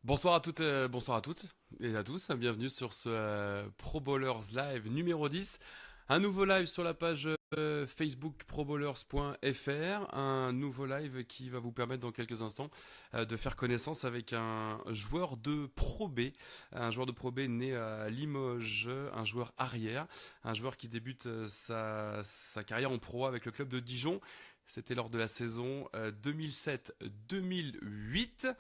Bonsoir à toutes, bonsoir à toutes et à tous. Bienvenue sur ce Pro Bowlers Live numéro 10. Un nouveau live sur la page Facebook probowlers.fr. Un nouveau live qui va vous permettre dans quelques instants de faire connaissance avec un joueur de Pro B. Un joueur de Pro B né à Limoges, un joueur arrière. Un joueur qui débute sa carrière en pro avec le club de Dijon. C'était lors de la saison 2007-2008.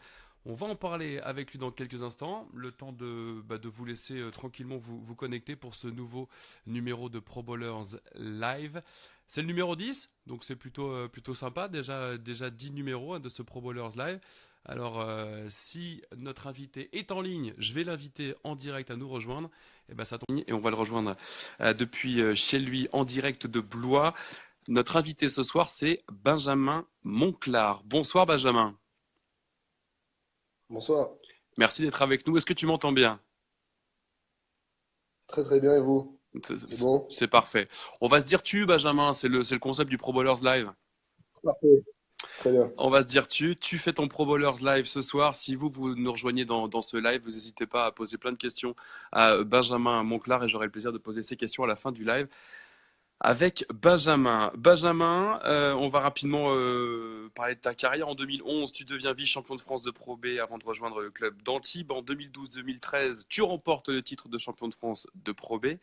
On va en parler avec lui dans quelques instants. Le temps de vous laisser tranquillement vous connecter pour ce nouveau numéro de Pro Bowlers Live. C'est le numéro 10, donc c'est plutôt sympa. Déjà 10 numéros de ce Pro Bowlers Live. Alors, si notre invité est en ligne, je vais l'inviter en direct à nous rejoindre. Et ben ça tombe et on va le rejoindre depuis chez lui en direct de Blois. Notre invité ce soir, c'est Benjamin Monclar. Bonsoir Benjamin. Bonsoir. Merci d'être avec nous. Est-ce que tu m'entends bien? Très très bien et vous? C'est bon? C'est parfait. On va se dire tu, Benjamin, c'est le concept du Pro Bowlers Live. Parfait. Très bien. On va se dire tu fais ton Pro Bowlers Live ce soir. Si vous nous rejoignez dans ce live, vous n'hésitez pas à poser plein de questions à Benjamin Monclar et j'aurai le plaisir de poser ces questions à la fin du live. Avec Benjamin. Benjamin, on va rapidement parler de ta carrière. En 2011, tu deviens vice-champion de France de Pro B avant de rejoindre le club d'Antibes. En 2012-2013, tu remportes le titre de champion de France de Pro B.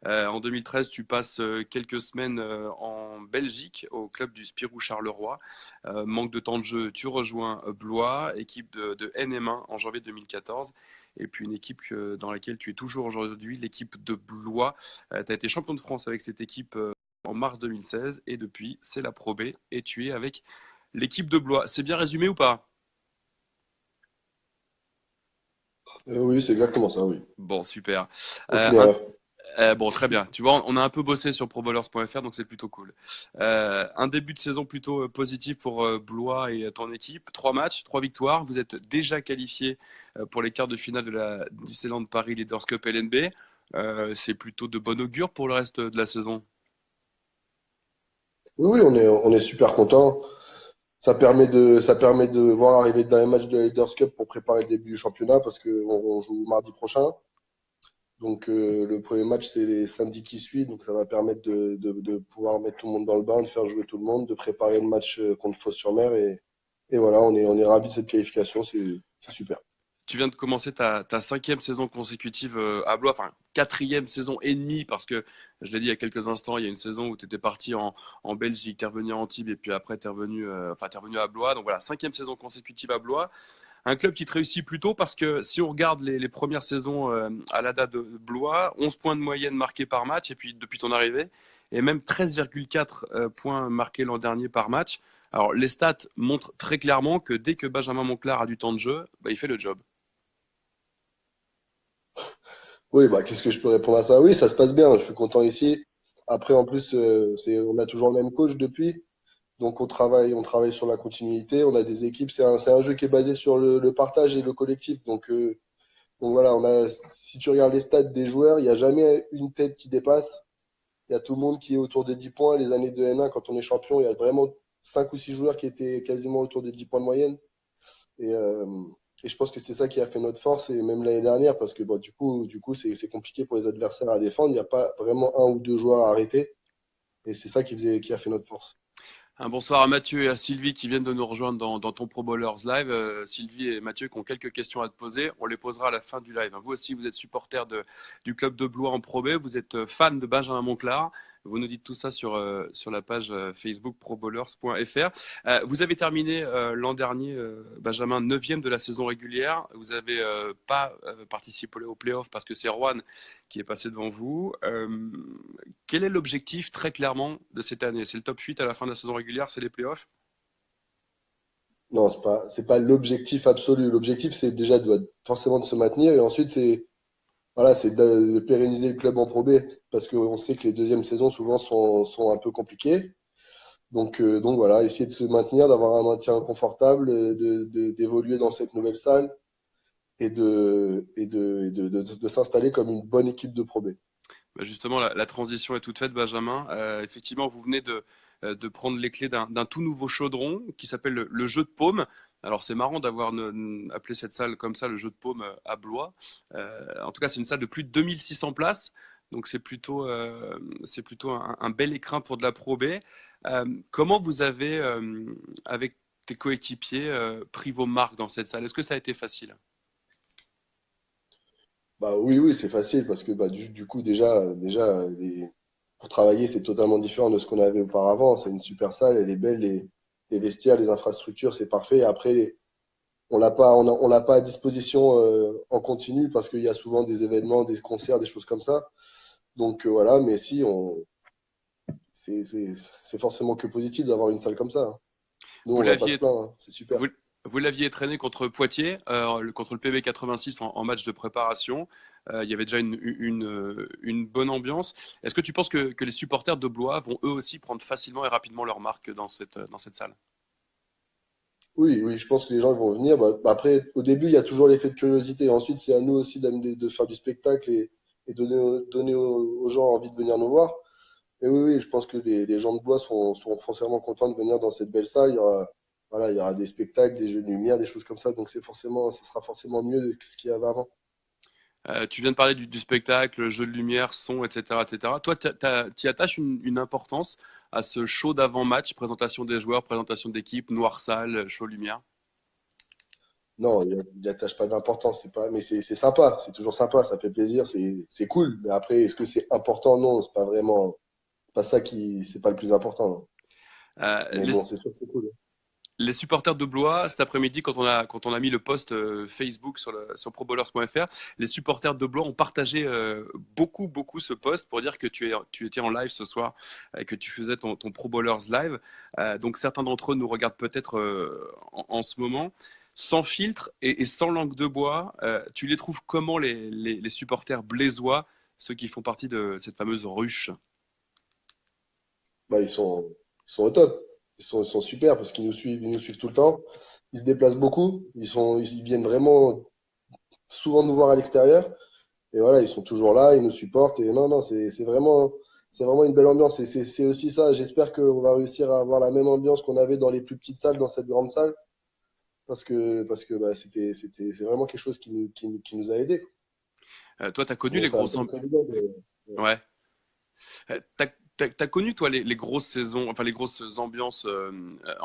En 2013, tu passes quelques semaines en Belgique au club du Spirou Charleroi. Manque de temps de jeu, tu rejoins Blois, équipe de NM1 en janvier 2014. Et puis une équipe dans laquelle tu es toujours aujourd'hui, l'équipe de Blois. Tu as été champion de France avec cette équipe en mars 2016 et depuis, c'est la Pro B et tu es avec l'équipe de Blois. C'est bien résumé ou pas? Oui, c'est exactement ça, oui. Bon, super. Aucune Un, erreur. bon, très bien. Tu vois, on a un peu bossé sur probowlers.fr, donc c'est plutôt cool. Un début de saison plutôt positif pour Blois et ton équipe. 3 matchs, 3 victoires. Vous êtes déjà qualifié pour les quarts de finale de la Disneyland Paris Leaders Cup LNB. C'est plutôt de bon augure pour le reste de la saison. Oui, oui, on est super content. Ça permet de voir arriver dans les matchs de la Leaders Cup pour préparer le début du championnat parce qu'on joue mardi prochain. Donc le premier match, c'est les samedis qui suivent. Donc ça va permettre de pouvoir mettre tout le monde dans le bain, de faire jouer tout le monde, de préparer le match contre Fos-sur-Mer. Et voilà, on est ravis de cette qualification. C'est super. Tu viens de commencer ta 5e saison consécutive à Blois, enfin 4e saison et demie, parce que je l'ai dit il y a quelques instants, il y a une saison où tu étais parti en Belgique, tu es revenu à Antibes et puis après tu es revenu, t'es revenu à Blois. Donc voilà, 5e saison consécutive à Blois. Un club qui te réussit plutôt parce que si on regarde les premières saisons à la date de Blois, 11 points de moyenne marqués par match et puis depuis ton arrivée, et même 13,4 points marqués l'an dernier par match. Alors les stats montrent très clairement que dès que Benjamin Monclar a du temps de jeu, bah, il fait le job. Oui, bah, qu'est-ce que je peux répondre à ça? Oui, ça se passe bien. Je suis content ici. Après, en plus, on a toujours le même coach depuis. Donc, on travaille sur la continuité. On a des équipes. C'est un jeu qui est basé sur le partage et le collectif. Donc voilà, si tu regardes les stats des joueurs, il n'y a jamais une tête qui dépasse. Il y a tout le monde qui est autour des 10 points. Les années de N1, quand on est champion, il y a vraiment 5 ou 6 joueurs qui étaient quasiment autour des 10 points de moyenne. Et, euh, et je pense que c'est ça qui a fait notre force, et même l'année dernière, parce que bon, du coup c'est compliqué pour les adversaires à défendre. Il n'y a pas vraiment un ou deux joueurs à arrêter. Et c'est ça qui a fait notre force. Un bonsoir à Mathieu et à Sylvie qui viennent de nous rejoindre dans ton Pro Bowlers Live. Sylvie et Mathieu qui ont quelques questions à te poser. On les posera à la fin du live. Vous aussi, vous êtes supporter du club de Blois en Pro B. Vous êtes fan de Benjamin Monclar. Vous nous dites tout ça sur la page Facebook probowlers.fr. Vous avez terminé l'an dernier, Benjamin, 9e de la saison régulière. Vous n'avez pas participé aux playoffs parce que c'est Rouen qui est passé devant vous. Quel est l'objectif très clairement de cette année? C'est le top 8 à la fin de la saison régulière, c'est les playoffs? Non, c'est pas l'objectif absolu. L'objectif, c'est déjà forcément de se maintenir. Et ensuite, c'est de pérenniser le club en Pro B. Parce qu'on sait que les deuxièmes saisons, souvent, sont un peu compliquées. Donc voilà, essayer de se maintenir, d'avoir un maintien confortable, d'évoluer dans cette nouvelle salle et de s'installer comme une bonne équipe de Pro B. Bah, justement, la transition est toute faite, Benjamin. Effectivement, vous venez de prendre les clés d'un tout nouveau chaudron qui s'appelle le jeu de paume. Alors c'est marrant d'avoir appelé cette salle comme ça, le Jeu de Paume à Blois. En tout cas, c'est une salle de plus de 2600 places. Donc c'est plutôt un bel écrin pour de la Pro B. Comment vous avez, avec tes coéquipiers, pris vos marques dans cette salle? Est-ce que ça a été facile? Bah oui, oui, c'est facile parce que bah, du coup, déjà pour travailler, c'est totalement différent de ce qu'on avait auparavant. C'est une super salle, elle est belle, les vestiaires, les infrastructures, c'est parfait. Après, on l'a pas à disposition en continu parce qu'il y a souvent des événements, des concerts, des choses comme ça. Donc voilà, mais si, c'est forcément que positif d'avoir une salle comme ça, hein. Nous, Vous on va pas se l'aviez plaindre, hein. C'est super. Vous, vous l'aviez traîné contre Poitiers, contre le PB 86 en match de préparation. Il y avait déjà une bonne ambiance. Est-ce que tu penses que les supporters de Blois vont eux aussi prendre facilement et rapidement leur marque dans cette salle? Oui, oui, je pense que les gens ils vont venir. Bah, après, au début, il y a toujours l'effet de curiosité. Ensuite, c'est à nous aussi d'amener, de faire du spectacle et donner aux gens envie de venir nous voir. Mais oui, oui, je pense que les gens de Blois sont foncièrement contents de venir dans cette belle salle. Voilà, il y aura des spectacles, des jeux de lumière, des choses comme ça. Donc ce sera forcément mieux que ce qu'il y avait avant. Tu viens de parler du spectacle, jeu de lumière, son, etc., etc. Toi, tu attaches une importance à ce show d'avant-match, présentation des joueurs, présentation d'équipe, noir salle, show lumière. Non, il n'y attache pas d'importance. Mais c'est sympa. C'est toujours sympa. Ça fait plaisir. C'est cool. Mais après, est-ce que c'est important? Non, c'est pas vraiment, pas ça c'est pas le plus important, non. Mais bon, Les, c'est sûr que c'est cool. Les supporters de Blois, cet après-midi, quand on a mis le post Facebook sur probowlers.fr, les supporters de Blois ont partagé beaucoup ce post pour dire que tu étais en live ce soir et que tu faisais ton Pro Bowlers live. Donc certains d'entre eux nous regardent peut-être en ce moment. Sans filtre et sans langue de bois, tu les trouves comment les supporters blésois, ceux qui font partie de cette fameuse ruche? Bah, ils sont au top. Ils sont super parce ils nous suivent tout le temps. Ils se déplacent beaucoup. Ils viennent vraiment souvent nous voir à l'extérieur. Et voilà, ils sont toujours là, ils nous supportent. Et non, non, c'est vraiment une belle ambiance. Et c'est aussi ça. J'espère qu'on va réussir à avoir la même ambiance qu'on avait dans les plus petites salles, dans cette grande salle. Parce que bah, c'est vraiment quelque chose qui nous a aidés. Toi, tu as connu Mais les ça va grosses... pas être évident. Ouais. Ouais. T'as connu, toi, les grosses saisons, enfin les grosses ambiances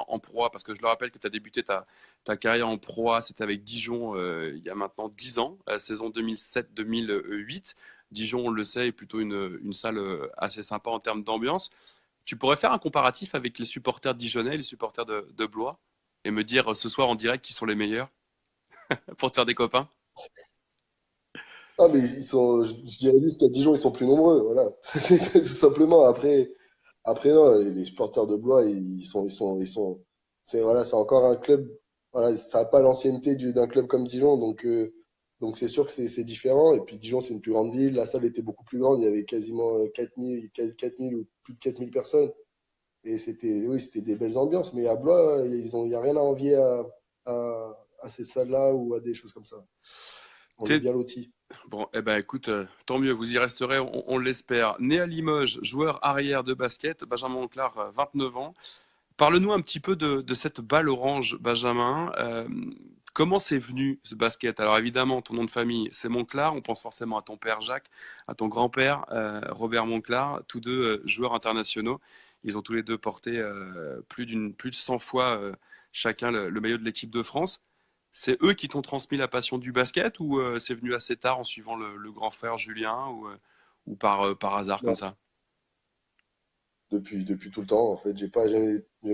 en proie, parce que je le rappelle que tu as débuté ta carrière en proie, c'était avec Dijon il y a maintenant 10 ans, saison 2007-2008. Dijon, on le sait, est plutôt une salle assez sympa en termes d'ambiance. Tu pourrais faire un comparatif avec les supporters dijonnais et les supporters de Blois et me dire ce soir en direct qui sont les meilleurs pour te faire des copains? Ah, mais je dirais juste qu'à Dijon, ils sont plus nombreux, voilà. C'est tout simplement. Après, non, les supporters de Blois, voilà, c'est encore un club, voilà, ça n'a pas l'ancienneté d'un club comme Dijon, donc c'est sûr que c'est différent. Et puis Dijon, c'est une plus grande ville, la salle était beaucoup plus grande, il y avait quasiment 4000 ou plus de 4000 personnes. Et oui, c'était des belles ambiances, mais à Blois, il n'y a rien à envier à ces salles-là ou à des choses comme ça. On est T'es- bien lotis. Bon, eh ben écoute, tant mieux, vous y resterez, on l'espère. Né à Limoges, joueur arrière de basket, Benjamin Monclar, 29 ans. Parle-nous un petit peu de cette balle orange, Benjamin. Comment c'est venu ce basket? Alors évidemment, ton nom de famille, c'est Monclar. On pense forcément à ton père Jacques, à ton grand-père Robert Monclar, tous deux joueurs internationaux. Ils ont tous les deux porté plus de 100 fois chacun le maillot de l'équipe de France. C'est eux qui t'ont transmis la passion du basket ou c'est venu assez tard en suivant le grand frère Julien ou par hasard comme Non, ça? depuis tout le temps, en fait. J'ai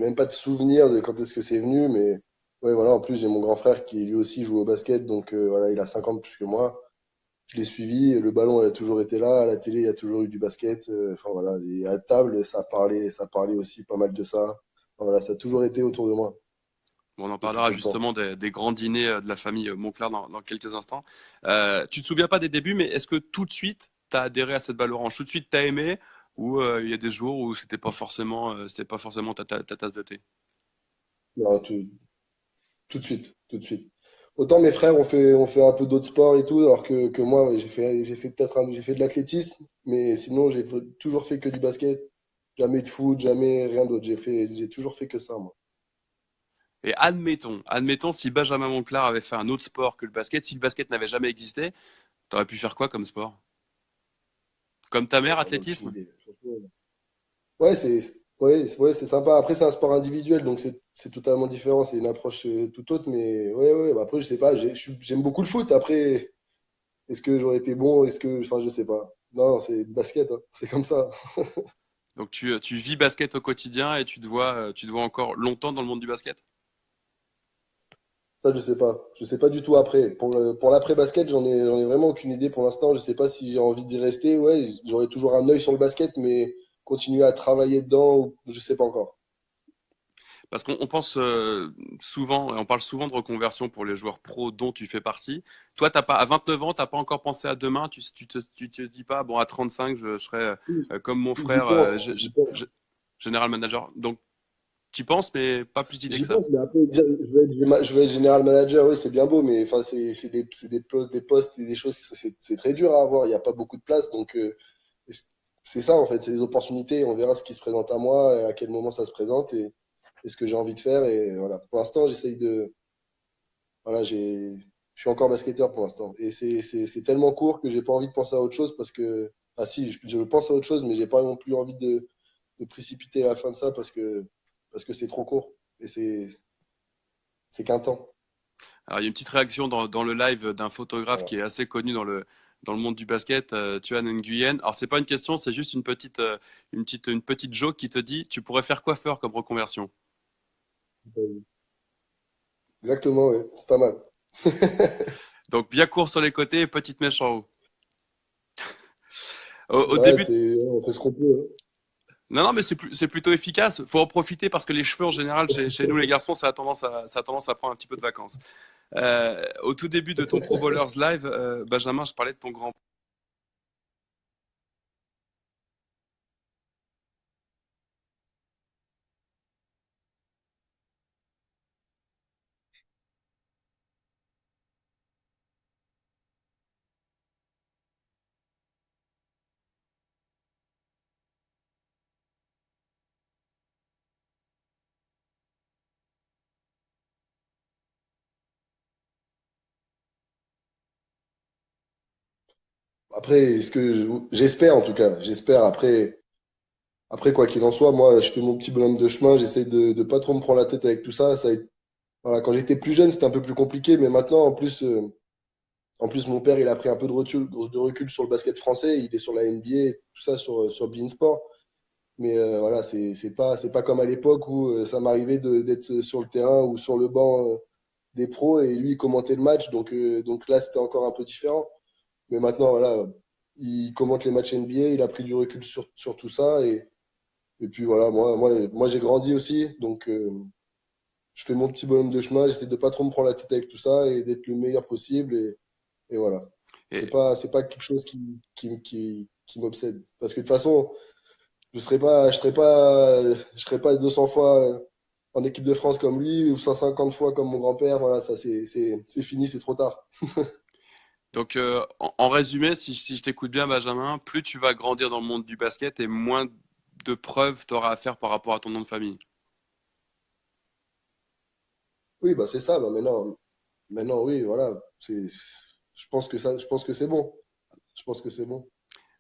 même pas de souvenir de quand est-ce que c'est venu, mais ouais, voilà. En plus, j'ai mon grand frère qui lui aussi joue au basket, donc voilà, il a 50 plus que moi. Je l'ai suivi, et le ballon, il a toujours été là. À la télé, il y a toujours eu du basket. Enfin voilà, et à table, ça parlait aussi pas mal de ça. Enfin, voilà, ça a toujours été autour de moi, On en depuis parlera tout le temps. justement des grands dîners de la famille Monclar dans quelques instants. Tu te souviens pas des débuts, mais est-ce que tout de suite, tu as adhéré à cette balle orange? Tout de suite, tu as aimé? Ou il y a des jours où c'était pas forcément ta tasse de thé? Non, tout de suite, tout de suite. Autant mes frères ont fait un peu d'autres sports et tout, alors que moi, ouais, j'ai fait de l'athlétisme, mais sinon, toujours fait que du basket, jamais de foot, jamais rien d'autre. J'ai toujours fait que ça, moi. Et admettons si Benjamin Monclar avait fait un autre sport que le basket, si le basket n'avait jamais existé, t'aurais pu faire quoi comme sport? Comme ta mère, J'en ai aucune athlétisme? idée. Franchement. Ouais, c'est sympa. Après, c'est un sport individuel, donc c'est totalement différent. C'est une approche tout autre, mais ouais. Bah, après, je sais pas. J'aime beaucoup le foot. Après, est-ce que j'aurais été bon? Enfin, je sais pas. Non, c'est le basket, hein. C'est comme ça. Donc tu vis basket au quotidien et tu te vois encore longtemps dans le monde du basket? Ça, je sais pas. Je sais pas du tout après. Pour l'après-basket, j'en ai vraiment aucune idée pour l'instant. Je sais pas si j'ai envie d'y rester. Ouais, j'aurai toujours un œil sur le basket, mais continuer à travailler dedans, je sais pas encore. Parce qu'on pense souvent, et on parle souvent de reconversion pour les joueurs pros dont tu fais partie. Toi, t'as pas, à 29 ans, t'as pas encore pensé à demain. Tu te dis pas, bon, à 35, je serai comme mon J'y frère, pense, j'y pense. général manager. Donc, tu penses, mais pas plus d'idées que J'y ça. pense, mais après, dire, je vais être général manager, oui, c'est bien beau, mais enfin, c'est des postes et des choses, c'est très dur à avoir. Il n'y a pas beaucoup de place, donc c'est ça en fait, c'est des opportunités. On verra ce qui se présente à moi, et à quel moment ça se présente et ce que j'ai envie de faire. Et voilà, pour l'instant, voilà, je suis encore basketteur pour l'instant. Et c'est tellement court que j'ai pas envie de penser à autre chose parce que, ah si, je pense à autre chose, mais j'ai pas non plus envie de précipiter la fin de ça parce que c'est trop court. Et c'est qu'un temps. Alors, il y a une petite réaction dans le live d'un photographe Voilà. qui est assez connu dans le monde du basket, Tuan Nguyen. Alors, c'est pas une question, c'est juste une petite joke qui te dit, tu pourrais faire coiffeur comme reconversion. Exactement, ouais. C'est pas mal. Donc, bien court sur les côtés et petite mèche en haut. Au Ouais, début, on fait ce qu'on peut, hein. non, non, mais c'est plutôt efficace. Faut en profiter parce que les cheveux, en général, chez nous, les garçons, ça a tendance à prendre un petit peu de vacances. Au tout début de ton Pro Bowlers Live, Benjamin, je parlais de ton grand. Après, j'espère en tout cas, j'espère après quoi qu'il en soit, moi je fais mon petit bonhomme de chemin, j'essaie de pas trop me prendre la tête avec tout ça. Voilà, quand j'étais plus jeune, c'était un peu plus compliqué, mais maintenant en plus mon père il a pris un peu de recul sur le basket français, il est sur la NBA, tout ça sur Beansport. Mais voilà, c'est pas comme à l'époque où ça m'arrivait d'être sur le terrain ou sur le banc des pros et lui il commentait le match, donc là c'était encore un peu différent. Mais maintenant, voilà, il commente les matchs NBA, il a pris du recul sur tout ça. Et puis voilà, moi j'ai grandi aussi, donc je fais mon petit bonhomme de chemin, j'essaie de pas trop me prendre la tête avec tout ça et d'être le meilleur possible. Et voilà. Et C'est pas quelque chose qui m'obsède. Parce que de toute façon, je serais pas 200 fois en équipe de France comme lui ou 150 fois comme mon grand-père. Voilà, ça c'est fini, c'est trop tard. donc, en résumé, si je t'écoute bien, Benjamin, plus tu vas grandir dans le monde du basket et moins de preuves tu auras à faire par rapport à ton nom de famille. Oui, bah c'est ça. Bah maintenant, oui, voilà. Je pense que c'est bon. Je pense que c'est bon.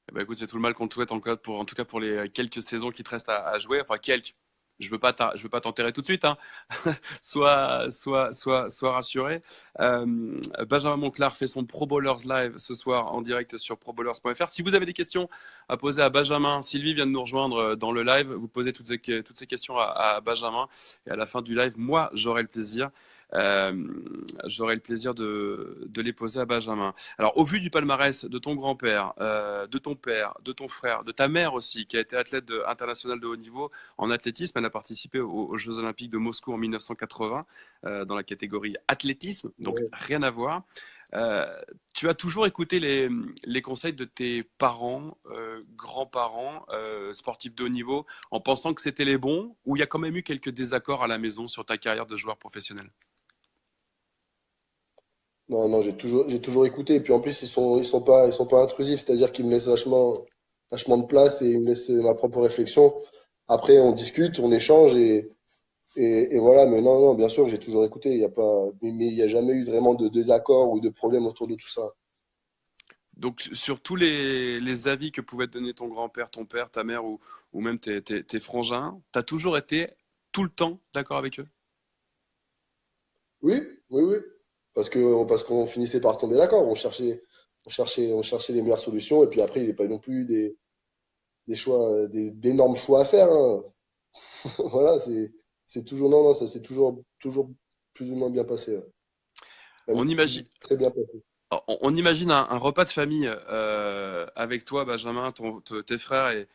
Eh ben, écoute, c'est tout le mal qu'on te souhaite en tout cas pour les quelques saisons qui te restent à jouer. Enfin, quelques. Je veux pas t'enterrer tout de suite, hein. Sois rassuré. Benjamin Monclar fait son Pro Bowlers Live ce soir en direct sur probowlers.fr. Si vous avez des questions à poser à Benjamin, Sylvie vient de nous rejoindre dans le live. Vous posez toutes ces questions à Benjamin. Et à la fin du live, moi, euh, j'aurai le plaisir de les poser à Benjamin. Alors, au vu du palmarès de ton grand-père, de ton père, de ton frère, de ta mère aussi, qui a été athlète internationale de haut niveau en athlétisme, elle a participé aux Jeux Olympiques de Moscou en 1980 dans la catégorie athlétisme, donc Ouais. rien à voir. Euh, Tu as toujours écouté les conseils de tes parents, grands-parents, sportifs de haut niveau, en pensant que c'était les bons, ou il y a quand même eu quelques désaccords à la maison sur ta carrière de joueur professionnel? Non, j'ai toujours écouté. Et puis en plus, ils sont pas intrusifs. C'est-à-dire qu'ils me laissent vachement de place et ils me laissent ma propre réflexion. Après, on discute, on échange Et voilà, mais non, non, bien sûr que j'ai toujours écouté. Il y a pas, mais il n'y a jamais eu vraiment de désaccord ou de problème autour de tout ça. Donc, sur tous les avis que pouvait te donner ton grand-père, ton père, ta mère ou même tes frangins, tu as toujours été tout le temps d'accord avec eux? Oui, oui, oui. Parce qu'on finissait par tomber d'accord. On cherchait les meilleures solutions. Et puis après, il n'y avait pas non plus des choix, d'énormes choix à faire, hein. Voilà, c'est toujours, non, non, ça s'est toujours plus ou moins bien passé, ouais. Même On imagine, très bien passé. on imagine un repas de famille avec toi, Benjamin, tes frères et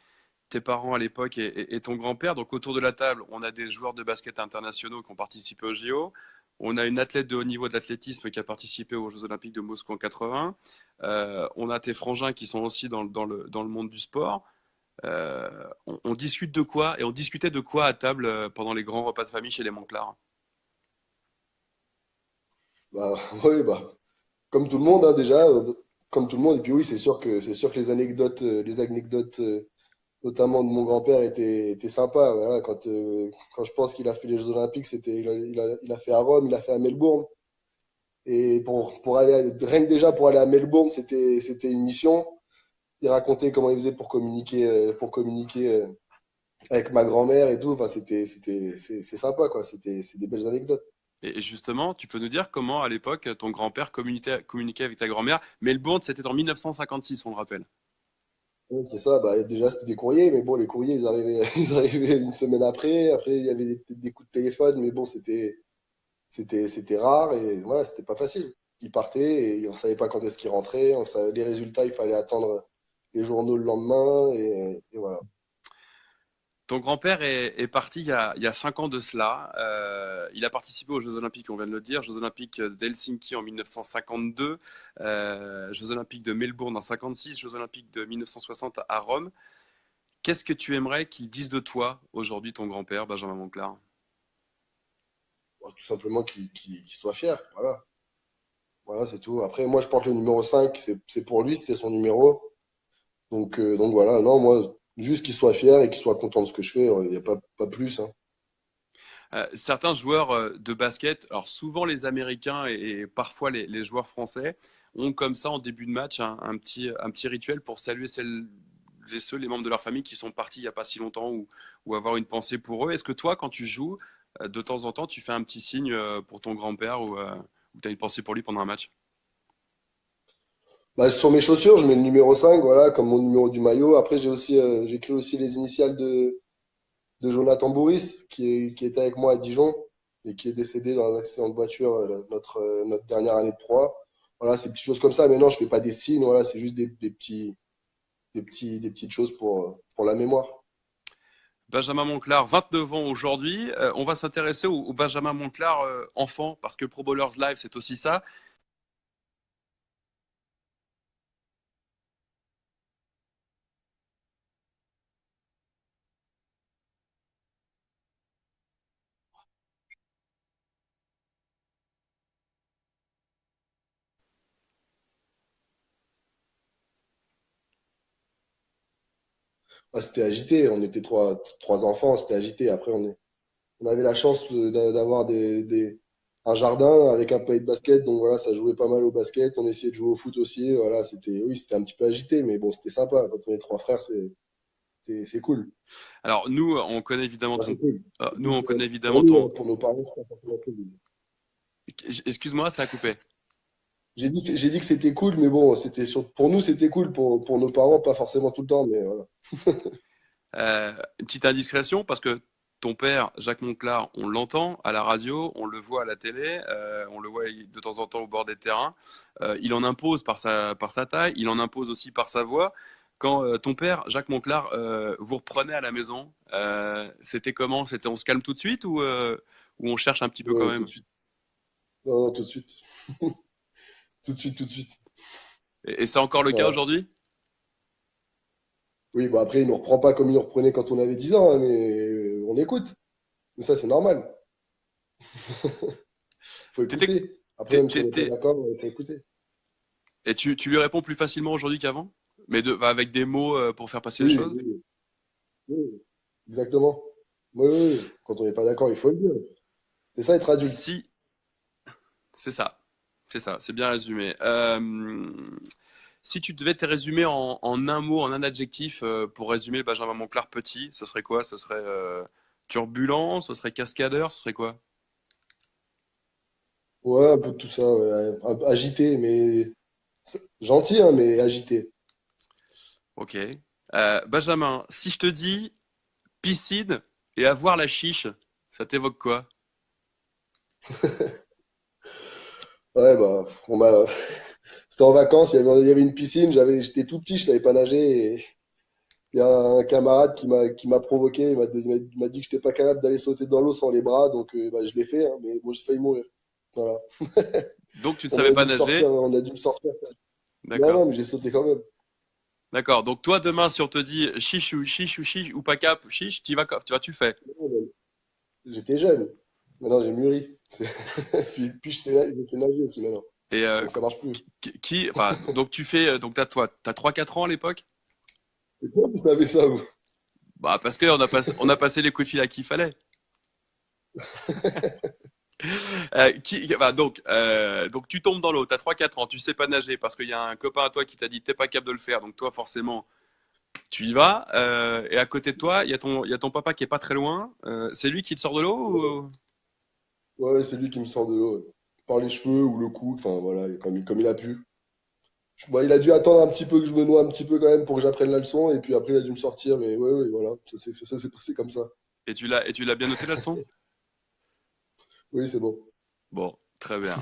tes parents à l'époque et ton grand-père. Donc autour de la table, on a des joueurs de basket internationaux qui ont participé aux JO. On a une athlète de haut niveau d'athlétisme qui a participé aux Jeux Olympiques de Moscou en 80. On a tes frangins qui sont aussi dans le monde du sport. On discute de quoi et on discutait de quoi à table pendant les grands repas de famille chez les Monclar? Bah, oui, bah, comme tout le monde, hein, déjà, comme tout le monde. Et puis oui, c'est sûr que les anecdotes, notamment de mon grand-père, étaient sympas. Voilà, quand je pense qu'il a fait les Jeux Olympiques, il a fait à Rome, il a fait à Melbourne. Et pour aller, rien que déjà pour aller à Melbourne, c'était une mission. Il racontait comment il faisait pour communiquer avec ma grand-mère et tout. Enfin, c'est sympa, quoi. C'est des belles anecdotes. Et justement, tu peux nous dire comment à l'époque ton grand-père communiquait avec ta grand-mère? Melbourne, c'était en 1956, on le rappelle. Ouais, c'est ça, bah, déjà c'était des courriers, mais bon, les courriers ils arrivaient, ils arrivaient une semaine après. Après, il y avait peut-être des coups de téléphone, mais bon, c'était rare et voilà, c'était pas facile. Ils partaient et on savait pas quand est-ce qu'ils rentraient. Les résultats, il fallait attendre les journaux le lendemain et voilà. Ton grand-père est parti il y a 5 ans de cela. Il a participé aux Jeux Olympiques, on vient de le dire, Jeux Olympiques d'Helsinki en 1952, Jeux Olympiques de Melbourne en 56, Jeux Olympiques de 1960 à Rome. Qu'est-ce que tu aimerais qu'il dise de toi aujourd'hui, ton grand-père, Benjamin Monclar? Bon, tout simplement qu'il soit fier, voilà. Voilà, c'est tout. Après, moi, je porte le numéro 5, c'est pour lui, c'était son numéro. Donc voilà, non, moi, juste qu'il soit fier et qu'il soit content de ce que je fais, il n'y a pas plus, hein. Certains joueurs de basket, alors souvent les Américains et parfois les joueurs français, ont comme ça en début de match un petit rituel pour saluer celles et ceux, les membres de leur famille qui sont partis il n'y a pas si longtemps ou avoir une pensée pour eux. Est-ce que toi, quand tu joues, de temps en temps, tu fais un petit signe pour ton grand-père ou tu as une pensée pour lui pendant un match? Bah, sur mes chaussures, je mets le numéro 5, voilà, comme mon numéro du maillot. Après, j'écris aussi les initiales de Jonathan Bourris, qui était avec moi à Dijon et qui est décédé dans un accident de voiture notre dernière année de proie. Voilà, ces petites choses comme ça. Mais non, je fais pas des signes, voilà, c'est juste des petites choses pour la mémoire. Benjamin Monclar, 29 ans aujourd'hui. On va s'intéresser au Benjamin Monclar enfant, parce que Pro Bowlers Live, c'est aussi ça. Ah, c'était agité, on était trois enfants, c'était agité. Après, on avait la chance d'avoir un jardin avec un palais de basket, donc voilà, ça jouait pas mal au basket. On essayait de jouer au foot aussi. Voilà, oui, c'était un petit peu agité, mais bon, c'était sympa. Quand on est trois frères, c'est cool. Alors, nous, on connaît évidemment Enfin, c'est cool. C'est nous, cool on connaît évidemment pour nous, ton. hein, pour nos parents, c'est pas forcément cool. Excuse-moi, ça a coupé. J'ai dit que c'était cool, mais bon, pour nous, c'était cool. Pour nos parents, pas forcément tout le temps, mais voilà. Une petite indiscrétion, parce que ton père, Jacques Monclar, on l'entend à la radio, on le voit à la télé, on le voit de temps en temps au bord des terrains. Il en impose par sa taille, il en impose aussi par sa voix. Quand ton père, Jacques Monclar, vous reprenait à la maison, c'était comment? C'était on se calme tout de suite ou on cherche un petit peu quand Ouais, tout même? de suite. Non, non, tout de suite. Tout de suite, tout de suite. Et c'est encore le cas Voilà. aujourd'hui? Oui, bah après, il nous reprend pas comme il nous reprenait quand on avait 10 ans, hein, mais on écoute. Mais ça, c'est normal. Faut T'étais- écouter. Après, t'es- même si on t'es- n'est pas t'es- d'accord, il faut écouter. Et tu lui réponds plus facilement aujourd'hui qu'avant? Mais avec des mots pour faire passer les Oui, choses? oui, oui, exactement. Oui, oui, oui. Quand on n'est pas d'accord, il faut le dire. C'est ça être adulte. Si, c'est ça. C'est ça, c'est bien résumé. Si tu devais te résumer en un mot, en un adjectif, pour résumer le Benjamin Monclar petit, ce serait quoi? Ce serait turbulent, ce serait cascadeur, ce serait quoi? Ouais, un peu de tout ça, ouais. Agité, mais gentil, hein, mais agité. Ok. Benjamin, si je te dis piscine et avoir la chiche, ça t'évoque quoi? Ouais, bah, c'était en vacances, il y avait une piscine, j'étais tout petit, je savais pas nager, et il y a un camarade qui m'a provoqué, il m'a dit que j'étais pas capable d'aller sauter dans l'eau sans les bras, donc bah, je l'ai fait, hein, mais bon, j'ai failli mourir. Voilà. Donc tu ne On savais a pas dû me sortir, nager? on a dû me sortir. Non, D'accord. non, mais j'ai sauté quand même. D'accord. Donc toi, demain, si on te dit chiche ou pas cap, chiche, tu le fais. J'étais jeune. Maintenant, j'ai mûri. Puis je sais nager aussi maintenant. Et Donc ça marche plus. enfin, donc tu fais, donc t'as 3-4 ans à l'époque? Et comment vous savez ça, vous? Bah, parce qu'on a passé les coups de fil à qui il fallait. Donc tu tombes dans l'eau, t'as 3-4 ans, tu sais pas nager parce qu'il y a un copain à toi qui t'a dit t'es pas capable de le faire, donc toi forcément tu y vas. Et à côté de toi, il y a ton papa qui est pas très loin. C'est lui qui te sort de l'eau ou... Ouais, ouais, c'est lui qui me sort de l'eau. Ouais. Par les cheveux ou le cou, enfin voilà, comme il a pu. Bah, il a dû attendre un petit peu que je me noie un petit peu quand même pour que j'apprenne la leçon, et puis après il a dû me sortir, mais ouais, ouais, voilà, ça s'est passé comme ça. et tu l'as bien noté la leçon? Oui, c'est bon. Bon, très bien.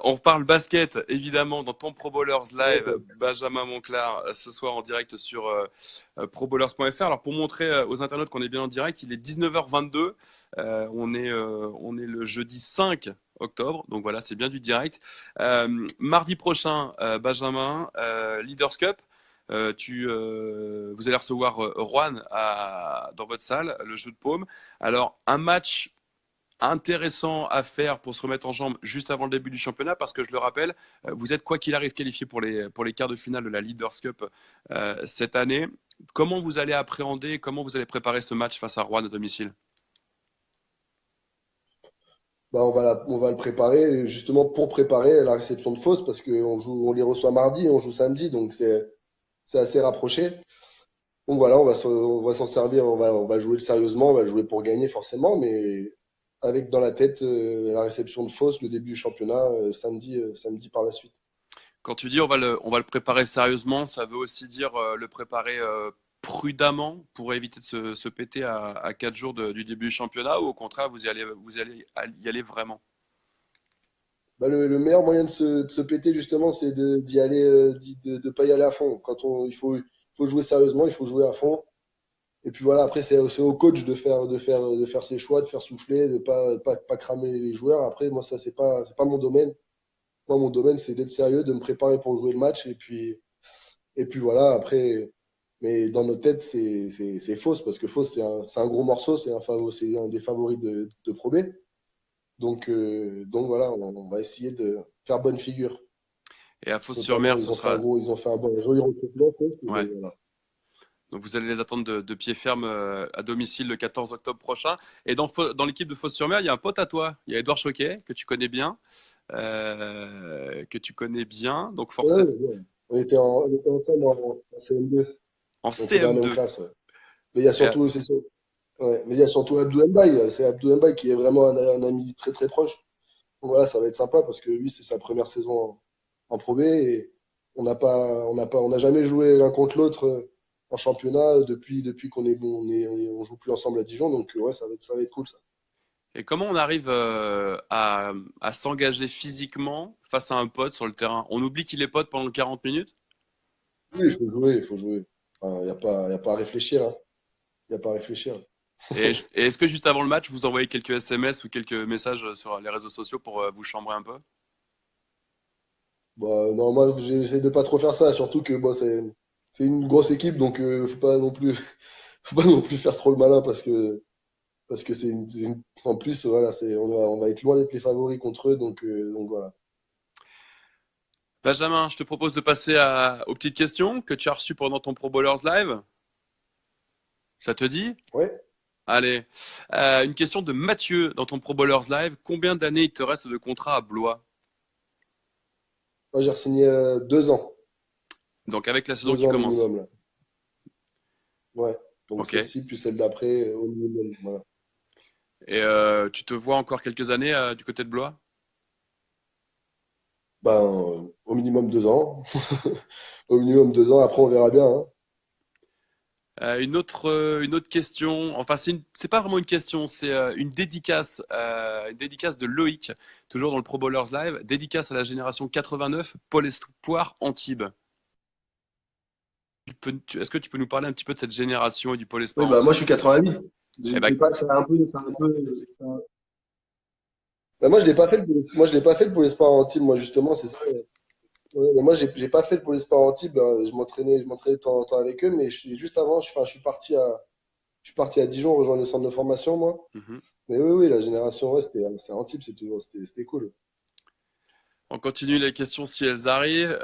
On reparle basket, évidemment, dans ton Pro Bowlers Live, D'accord. Benjamin Monclar, ce soir en direct sur probowlers.fr. Alors, pour montrer aux internautes qu'on est bien en direct, il est 19h22. On est le jeudi 5 octobre, donc voilà, c'est bien du direct. Mardi prochain, Benjamin, Leaders Cup. Vous allez recevoir Juan dans votre salle, le jeu de paume. Alors, un match intéressant à faire pour se remettre en jambe juste avant le début du championnat parce que je le rappelle, vous êtes quoi qu'il arrive qualifié pour les quarts de finale de la Leaders Cup cette année. Comment vous allez appréhender, comment vous allez préparer ce match face à Rouen à domicile? Bah, on va le préparer justement pour préparer la réception de Fos parce on les reçoit mardi et on joue samedi, donc c'est assez rapproché. Donc voilà, on va s'en servir, on va jouer sérieusement, on va jouer pour gagner forcément, mais avec dans la tête la réception de Fos, le début du championnat, samedi par la suite. Quand tu dis on va le préparer sérieusement, ça veut aussi dire le préparer prudemment pour éviter de se péter à 4 jours du début du championnat ou au contraire vous allez y aller vraiment? Bah, le meilleur moyen de se péter justement, c'est d'y aller, de pas y aller à fond. Il faut jouer sérieusement, il faut jouer à fond. Et puis voilà, après c'est au coach de faire ses choix, de faire souffler, de pas cramer les joueurs. Après, moi ça c'est pas mon domaine. Moi mon domaine c'est d'être sérieux, de me préparer pour jouer le match et puis voilà. Après, mais dans nos têtes c'est fausse parce que fausse c'est un gros morceau, c'est un des favoris de Pro B. Donc voilà, on va essayer de faire bonne figure. Et à Notamment, Fos-sur-Mer, ce ils sera... ont fait un joli recrutement, Fos, Ouais. mais voilà. Donc vous allez les attendre de pied ferme à domicile le 14 octobre prochain. Et dans l'équipe de Fos-sur-Mer, il y a un pote à toi. Il y a Edouard Choquet, que tu connais bien. Donc Ouais, forcément, ouais. On était ensemble en CM2. en On était dans la même CM2. classe. Ouais. Mais il y a Et, surtout, ouais, mais il y a surtout Abdou Mbaye. C'est Abdou Mbaye qui est vraiment un ami très très proche. Donc voilà, ça va être sympa parce que lui, c'est sa première saison en Pro B et on n'a jamais joué l'un contre l'autre en championnat depuis on joue plus ensemble à Dijon. Donc ouais, ça va être cool ça. et comment on arrive à s'engager physiquement face à un pote sur le terrain? On oublie qu'il est pote pendant 40 minutes? Oui, il faut jouer, il faut jouer. Il n'y a pas à réfléchir, hein. Il n'y a pas à réfléchir. Et est-ce que juste avant le match, vous envoyez quelques SMS ou quelques messages sur les réseaux sociaux pour vous chambrer un peu? Bah, non, moi, j'essaie de pas trop faire ça, surtout que bon, c'est une grosse équipe, donc faut pas non plus, faut pas non plus faire trop le malin parce que en plus, voilà, on va être loin d'être les favoris contre eux, donc voilà. Benjamin, je te propose de passer aux petites questions que tu as reçues pendant ton Pro Bowlers Live. Ça te dit? Ouais, Allez, une question de Mathieu dans ton Pro Bowlers Live. Combien d'années il te reste de contrat à Blois? Moi, j'ai signé 2 ans. Donc avec la saison Deux qui ans commence. minimum, là. Ouais. Donc Ok. celle-ci, puis celle d'après, au minimum. Voilà. Et tu te vois encore quelques années du côté de Blois? Ben, au minimum 2 ans. Au minimum 2 ans. Après, on verra bien, hein. Une autre question, enfin c'est pas vraiment une question, c'est une dédicace de Loïc, toujours dans le Pro Bowlers Live, dédicace à la génération 89, Pôle Espoir Antibes. Est-ce que tu peux nous parler un petit peu de cette génération et du Pôle Oui, Espoir bah moi, je Antibes? suis 88. Eh ben, J'ai pas, c'est un peu. Bah, moi, je l'ai pas fait moi, je l'ai pas fait pour l'espoir en team, moi, justement, c'est ça. Ouais, mais moi, j'ai pas fait pour l'espoir en team. Je m'entraînais de temps en temps avec eux, mais juste avant, enfin, je suis parti à Dijon rejoindre le centre de formation, moi. mhm. Mais oui, oui, la génération, ouais, c'est Antibes, c'était cool. On continue les questions si elles arrivent.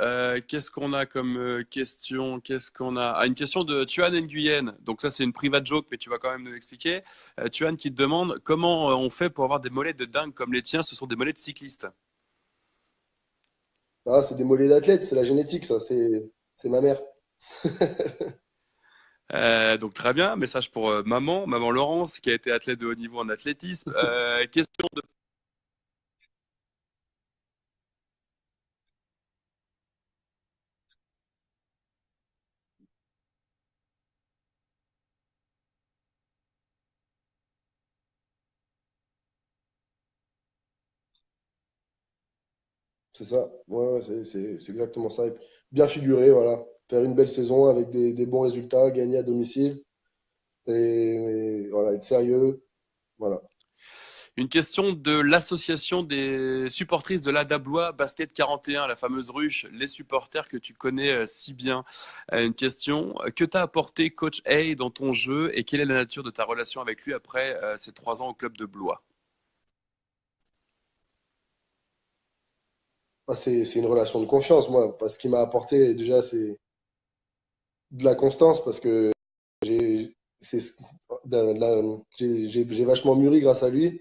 Qu'est-ce qu'on a comme question? Qu'est-ce qu'on a? Ah, une question de Tuan Nguyen. Donc ça, c'est une private joke, mais tu vas quand même nous l'expliquer. Tuan qui te demande comment on fait pour avoir des mollets de dingue comme les tiens. Ce sont des mollets de cyclistes. Ah, c'est des mollets d'athlète, c'est la génétique, ça, c'est ma mère. Donc très bien, message pour maman Laurence qui a été athlète de haut niveau en athlétisme. Question de... C'est ça. Ouais, ouais, c'est exactement ça. Et puis, bien figurer, voilà. Faire une belle saison avec des bons résultats, gagner à domicile. Et voilà, être sérieux. Voilà. Une question de l'association des supportrices de l'ADA Blois Basket 41, la fameuse ruche, les supporters que tu connais si bien. Une question, que t'a apporté Coach A dans ton jeu et quelle est la nature de ta relation avec lui après ces 3 ans au club de Blois? Ah, c'est une relation de confiance, moi. Parce qu'il m'a apporté, déjà, c'est de la constance. Parce que c'est, j'ai vachement mûri grâce à lui.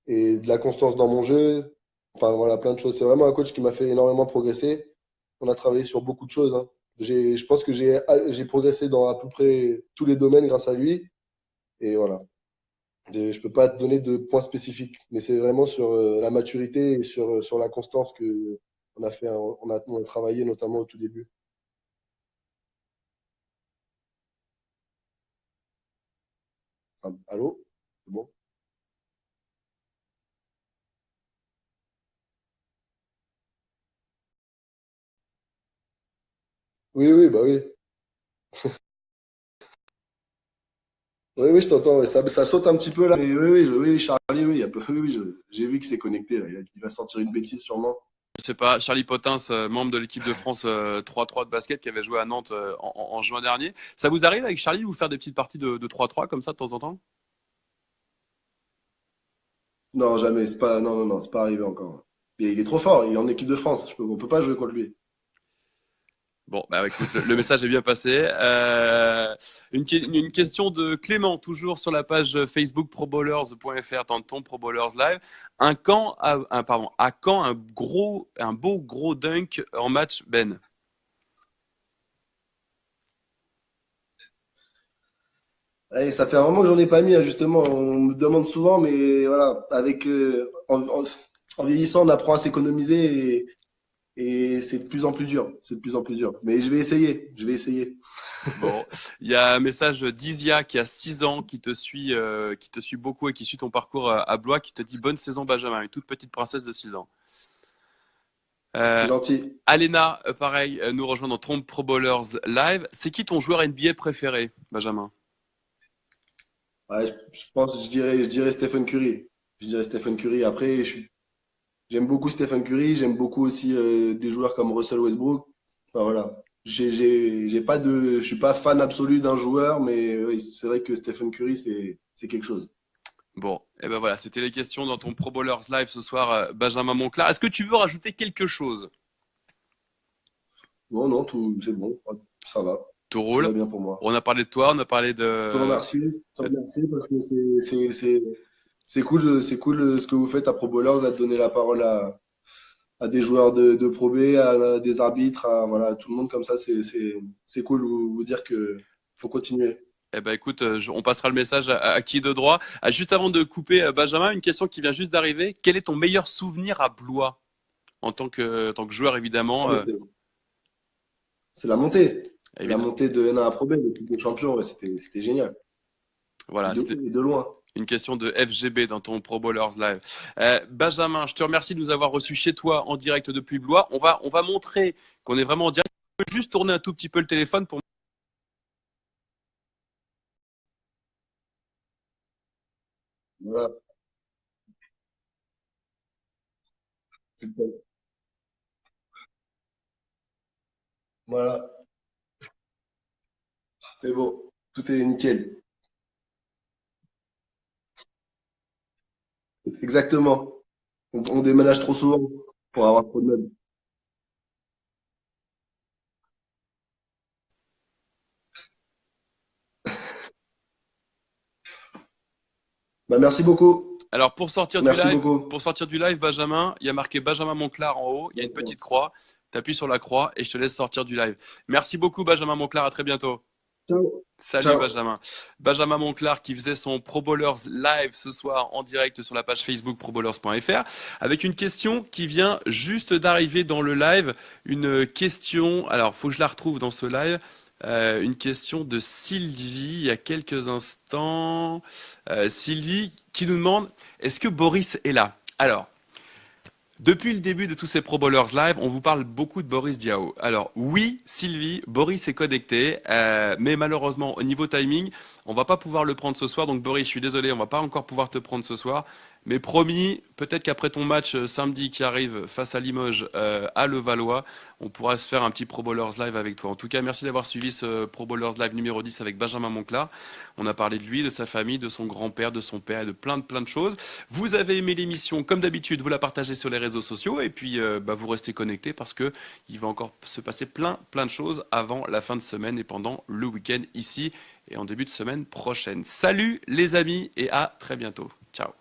Et de la constance dans mon jeu. Enfin, voilà, plein de choses. C'est vraiment un coach qui m'a fait énormément progresser. On a travaillé sur beaucoup de choses, hein. Je pense que j'ai progressé dans à peu près tous les domaines grâce à lui. Et voilà. Je peux pas te donner de points spécifiques, mais c'est vraiment sur la maturité et sur la constance que on a fait, on a travaillé notamment au tout début. Ah, allô? C'est bon? Oui, oui, bah oui. Oui, oui, je t'entends. Ouais. Ça saute un petit peu là. Mais oui, oui, oui, Charlie, oui, oui, oui, j'ai vu qu'il s'est connecté là. Il va sortir une bêtise sûrement. Je sais pas, Charlie Potins, membre de l'équipe de France 3-3 de basket qui avait joué à Nantes en juin dernier. Ça vous arrive avec Charlie de vous faire des petites parties de 3-3 comme ça de temps en temps? Non, jamais. C'est pas, non, non, non, c'est pas arrivé encore. Et il est trop fort. Il est en équipe de France. On peut pas jouer contre lui. Bon, bah écoute, le message est bien passé. Une question de Clément, toujours sur la page Facebook probowlers.fr, dans ton Pro Bowlers Live. À quand un beau gros dunk en match, Ben? Ouais, ça fait un moment que j'en ai pas mis, hein, justement. On me demande souvent, mais voilà, en vieillissant, on apprend à s'économiser et c'est de plus en plus dur. C'est de plus en plus dur. Mais je vais essayer. Je vais essayer. Bon, il y a un message d'Isia qui a 6 ans, qui te suit beaucoup et qui suit ton parcours à Blois, qui te dit bonne saison Benjamin, une toute petite princesse de 6 ans. C'est Euh, gentil. Alena, pareil, nous rejoint dans Trompe Pro Bowlers Live. C'est qui ton joueur NBA préféré, Benjamin? Ouais, je pense, je dirais Stephen Curry. Je dirais Stephen Curry. Après, j'aime beaucoup Stephen Curry. J'aime beaucoup aussi des joueurs comme Russell Westbrook. Enfin, voilà. J'ai pas je suis pas fan absolu d'un joueur, mais oui, c'est vrai que Stephen Curry, c'est quelque chose. Bon, et ben voilà, c'était les questions dans ton Pro Bowlers Live ce soir, Benjamin Monclar. Est-ce que tu veux rajouter quelque chose? Bon, non, tout, c'est bon. Ça va. Tout tout roule. va bien pour moi. On a parlé de toi, on a parlé Je te remercie parce que c'est cool ce que vous faites à Pro Bowler, de donner la parole à des joueurs de Pro B, à des arbitres, à voilà, tout le monde comme ça, c'est cool vous dire que faut continuer. Eh ben écoute, on passera le message à qui de droit. Ah, juste avant de couper, Benjamin, une question qui vient juste d'arriver. Quel est ton meilleur souvenir à Blois en tant que joueur Ah, évidemment mais c'est la montée. La évidemment. montée de N1 à Pro B, l'équipe de champion, ouais, c'était génial. Voilà, c'était Et de loin. une question de FGB dans ton Pro Bowlers Live. Benjamin, je te remercie de nous avoir reçus chez toi en direct depuis Blois. On va montrer qu'on est vraiment en direct. Je peux juste tourner un tout petit peu le téléphone pour. Voilà. Voilà. C'est beau. Tout est nickel. Exactement. On déménage trop souvent pour avoir trop de meubles. Bah, merci beaucoup. Alors Merci beaucoup. pour sortir du live, Benjamin, il y a marqué Benjamin Monclar en haut. Il y a une petite croix. Tu appuies sur la croix et je te laisse sortir du live. Merci beaucoup, Benjamin Monclar. À très bientôt. Ciao. Salut Ciao. Benjamin. Benjamin Monclar qui faisait son Pro Bowlers live ce soir en direct sur la page Facebook probowlers.fr avec une question qui vient juste d'arriver dans le live. Une question, alors faut que je la retrouve dans ce live. Une question de Sylvie il y a quelques instants. Sylvie qui nous demande est-ce que Boris est là? Alors, depuis le début de tous ces Pro Bowlers Live, on vous parle beaucoup de Boris Diaw. Alors oui, Sylvie, Boris est connecté, mais malheureusement au niveau timing, on va pas pouvoir le prendre ce soir. Donc Boris, je suis désolé, on va pas encore pouvoir te prendre ce soir. Mais promis, peut-être qu'après ton match samedi qui arrive face à Limoges à Levallois, on pourra se faire un petit Pro Bowlers Live avec toi. En tout cas, merci d'avoir suivi ce Pro Bowlers Live numéro 10 avec Benjamin Monclar. On a parlé de lui, de sa famille, de son grand-père, de son père et de plein de choses. Vous avez aimé l'émission, comme d'habitude, vous la partagez sur les réseaux sociaux et puis vous restez connectés parce que il va encore se passer plein de choses avant la fin de semaine et pendant le week-end ici et en début de semaine prochaine. Salut les amis et à très bientôt. Ciao.